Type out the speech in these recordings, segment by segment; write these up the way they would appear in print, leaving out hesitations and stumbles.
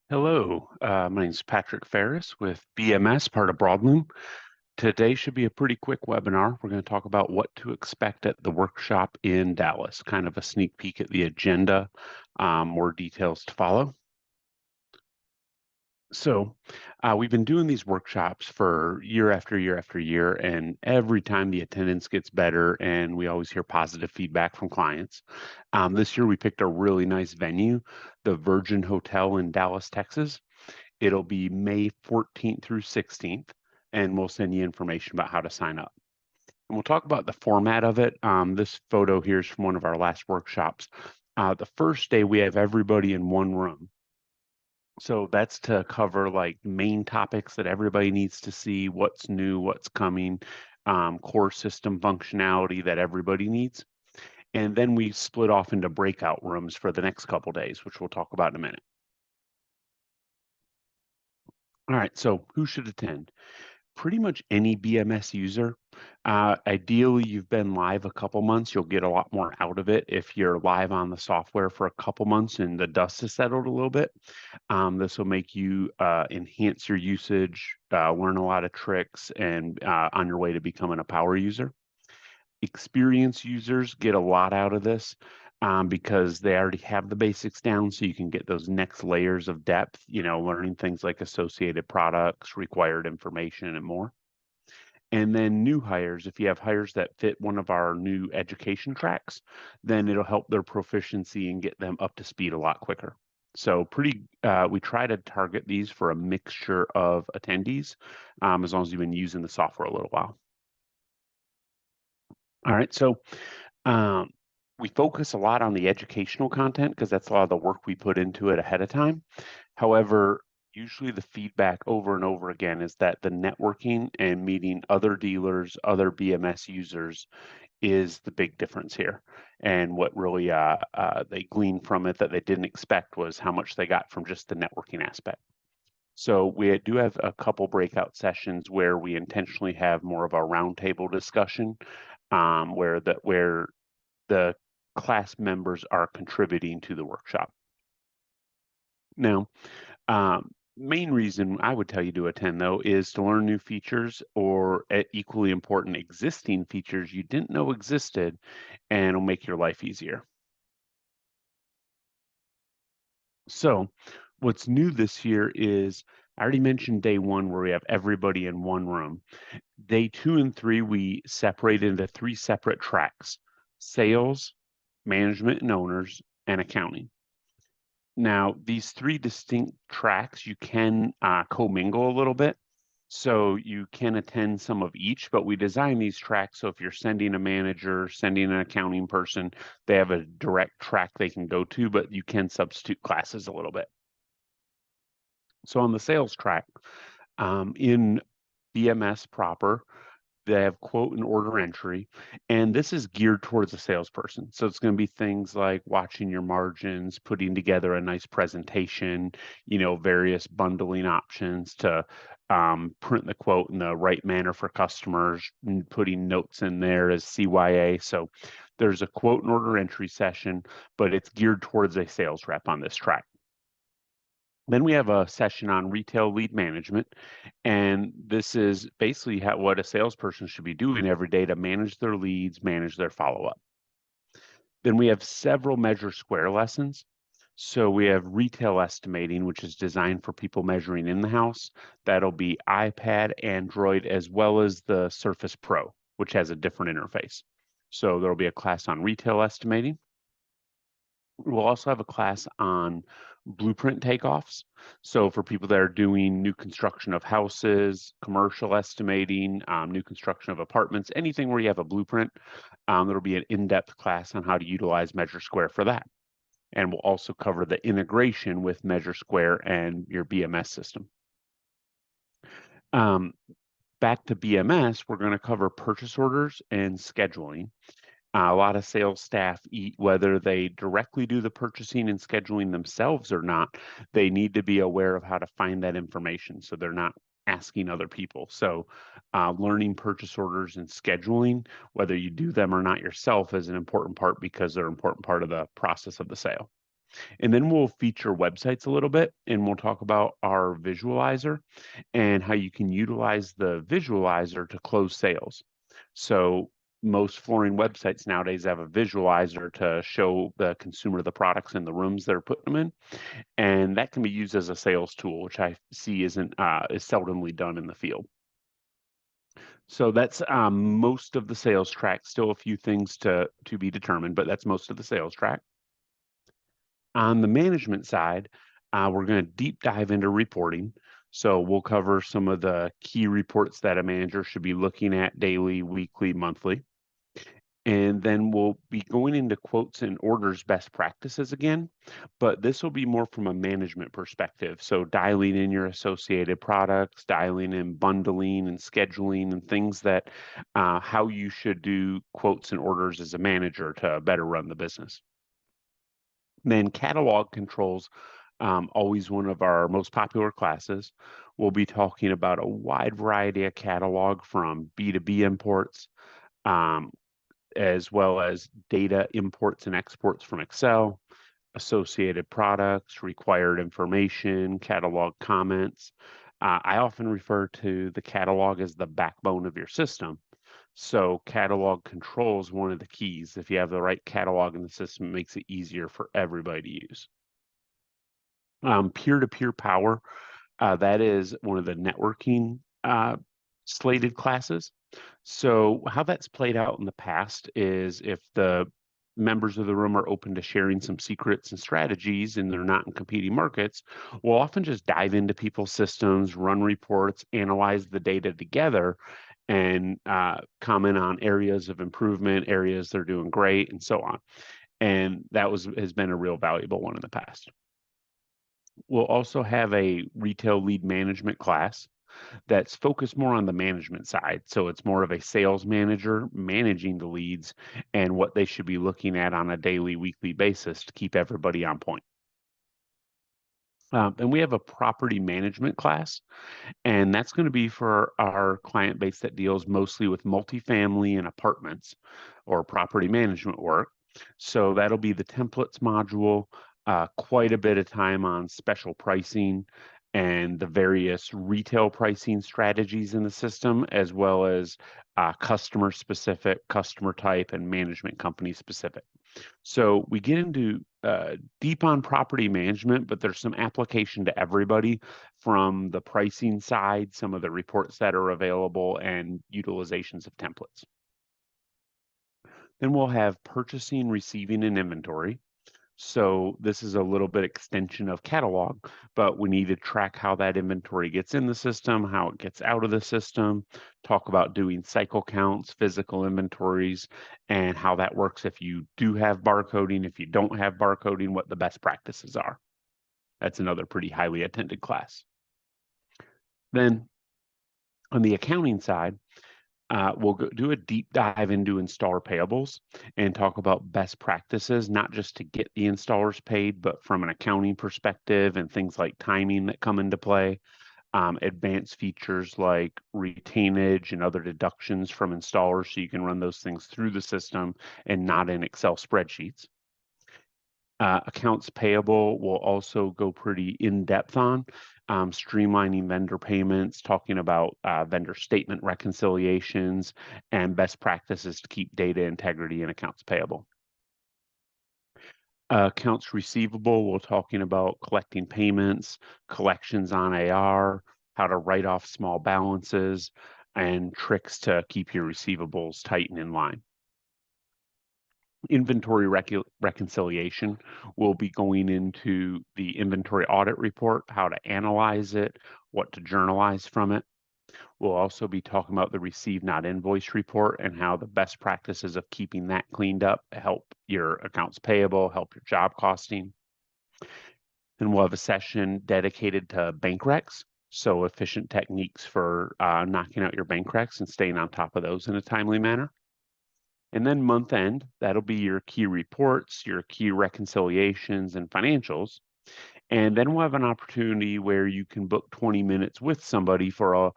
Hello, my name is Patrick Ferries with BMS, part of Broadloom. Today should be a pretty quick webinar. We're going to talk about what to expect at the workshop in Dallas, kind of a sneak peek at the agenda, more details to follow. So we've been doing these workshops for year after year after year, and every time the attendance gets better, and we always hear positive feedback from clients. This year we picked a really nice venue, the Virgin Hotel in Dallas, Texas. It'll be May 14th through 16th, and we'll send you information about how to sign up. And we'll talk about the format of it. This photo here is from one of our last workshops. The first day, we have everybody in one room. So that's to cover like main topics that everybody needs to see, what's new, what's coming, core system functionality that everybody needs. And then we split off into breakout rooms for the next couple days, which we'll talk about in a minute. All right, so who should attend? Pretty much any BMS user. Ideally, you've been live a couple months. You'll get a lot more out of it if you're live on the software for a couple months and the dust has settled a little bit. This will make you enhance your usage, learn a lot of tricks, and on your way to becoming a power user. Experienced users get a lot out of this because they already have the basics down, so you can get those next layers of depth, learning things like associated products, required information, and more. And then new hires, if you have hires that fit one of our new education tracks, then it'll help their proficiency and get them up to speed a lot quicker. So we try to target these for a mixture of attendees, as long as you've been using the software a little while. All right, so um, we focus a lot on the educational content because that's a lot of the work we put into it ahead of time. However, usually the feedback over and over again is that the networking and meeting other dealers, other BMS users is the big difference here. And what really they gleaned from it that they didn't expect was how much they got from just the networking aspect. So we do have a couple breakout sessions where we intentionally have more of a roundtable discussion, where the class members are contributing to the workshop. Now, main reason I would tell you to attend, though, is to learn new features or equally important existing features you didn't know existed, and it'll make your life easier. So, what's new this year is I already mentioned day one where we have everybody in one room. Day 2 and 3, we separate into 3 separate tracks: sales, management and owners, and accounting. Now, these 3 distinct tracks, you can commingle a little bit. So you can attend some of each, but we design these tracks so if you're sending a manager, sending an accounting person, they have a direct track they can go to, but you can substitute classes a little bit. So on the sales track, in BMS proper, they have quote and order entry, and this is geared towards a salesperson. So it's going to be things like watching your margins, putting together a nice presentation, various bundling options to print the quote in the right manner for customers, and putting notes in there as CYA. So there's a quote and order entry session, but it's geared towards a sales rep on this track. Then we have a session on retail lead management, and this is basically what a salesperson should be doing every day to manage their leads, manage their follow-up. Then we have several Measure Square lessons. So we have retail estimating, which is designed for people measuring in the house. That'll be iPad, Android, as well as the Surface Pro, which has a different interface. So there'll be a class on retail estimating. We'll also have a class on blueprint takeoffs. So for people that are doing new construction of houses, commercial estimating, new construction of apartments, anything where you have a blueprint, there'll be an in-depth class on how to utilize Measure Square for that. And we'll also cover the integration with Measure Square and your BMS system. Back to BMS, we're going to cover purchase orders and scheduling. A lot of sales staff whether they directly do the purchasing and scheduling themselves or not, they need to be aware of how to find that information so they're not asking other people. So learning purchase orders and scheduling, whether you do them or not yourself, is an important part because they're an important part of the process of the sale. And then we'll feature websites a little bit, and we'll talk about our visualizer and how you can utilize the visualizer to close sales. So most flooring websites nowadays have a visualizer to show the consumer the products in the rooms they're putting them in, and that can be used as a sales tool, which I see is seldomly done in the field. So that's most of the sales track. Still a few things to be determined, but that's most of the sales track. On the management side, we're going to deep dive into reporting. So we'll cover some of the key reports that a manager should be looking at daily, weekly, monthly. And then we'll be going into quotes and orders best practices again, but this will be more from a management perspective. So dialing in your associated products, dialing in bundling and scheduling and things that how you should do quotes and orders as a manager to better run the business. Then catalog controls, always one of our most popular classes. We'll be talking about a wide variety of catalog from B2B imports, um, as well as data imports and exports from Excel, associated products, required information, catalog comments. I often refer to the catalog as the backbone of your system. So catalog control is one of the keys. If you have the right catalog in the system, it makes it easier for everybody to use. Peer-to-peer power, that is one of the networking slated classes. So how that's played out in the past is if the members of the room are open to sharing some secrets and strategies and they're not in competing markets, we'll often just dive into people's systems, run reports, analyze the data together, and comment on areas of improvement, areas they're doing great, and so on. And that has been a real valuable one in the past. We'll also have a retail lead management class that's focused more on the management side. So it's more of a sales manager managing the leads and what they should be looking at on a daily, weekly basis to keep everybody on point. And we have a property management class, and that's going to be for our client base that deals mostly with multifamily and apartments or property management work. So that'll be the templates module, quite a bit of time on special pricing and the various retail pricing strategies in the system, as well as customer specific, customer type, and management company specific. So we get into deep on property management, but there's some application to everybody from the pricing side, some of the reports that are available, and utilizations of templates. Then we'll have purchasing, receiving, and inventory. So this is a little bit extension of catalog, but we need to track how that inventory gets in the system, how it gets out of the system, talk about doing cycle counts, physical inventories, and how that works if you do have barcoding, if you don't have barcoding, what the best practices are. That's another pretty highly attended class. Then on the accounting side, we'll do a deep dive into installer payables and talk about best practices, not just to get the installers paid, but from an accounting perspective and things like timing that come into play, advanced features like retainage and other deductions from installers so you can run those things through the system and not in Excel spreadsheets. Accounts payable will also go pretty in-depth on streamlining vendor payments, talking about vendor statement reconciliations, and best practices to keep data integrity in accounts payable. Accounts receivable, we're talking about collecting payments, collections on AR, how to write off small balances, and tricks to keep your receivables tight and in line. Inventory reconciliation will be going into the inventory audit report, how to analyze it, what to journalize from it. We'll also be talking about the receive not invoice report and how the best practices of keeping that cleaned up help your accounts payable, help your job costing. Then we'll have a session dedicated to bank recs, so efficient techniques for knocking out your bank recs and staying on top of those in a timely manner. And then month end, that'll be your key reports, your key reconciliations and financials. And then we'll have an opportunity where you can book 20 minutes with somebody for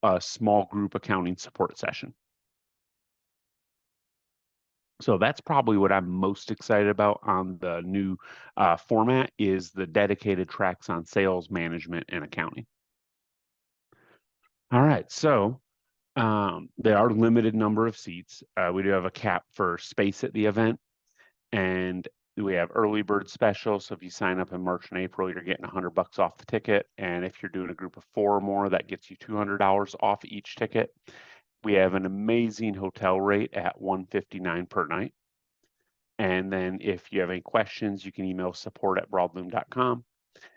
a small group accounting support session. So that's probably what I'm most excited about on the new format is the dedicated tracks on sales management and accounting. All right, so there are limited number of seats. We do have a cap for space at the event, and we have early bird special. So if you sign up in March and April, you're getting $100 off the ticket. And if you're doing a group of 4 or more, that gets you $200 off each ticket. We have an amazing hotel rate at $159 per night. And then if you have any questions, you can email support@broadloom.com.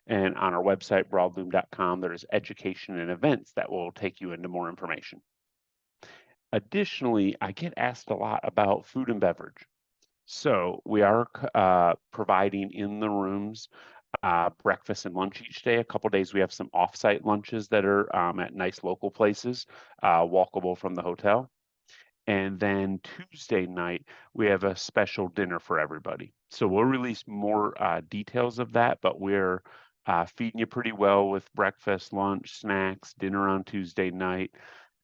And on our website, broadloom.com, there's education and events that will take you into more information. Additionally, I get asked a lot about food and beverage. So we are providing in the rooms breakfast and lunch each day. A couple days we have some offsite lunches that are at nice local places, walkable from the hotel. And then Tuesday night, we have a special dinner for everybody. So we'll release more details of that, but we're feeding you pretty well with breakfast, lunch, snacks, dinner on Tuesday night,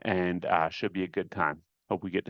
and should be a good time. Hope we get to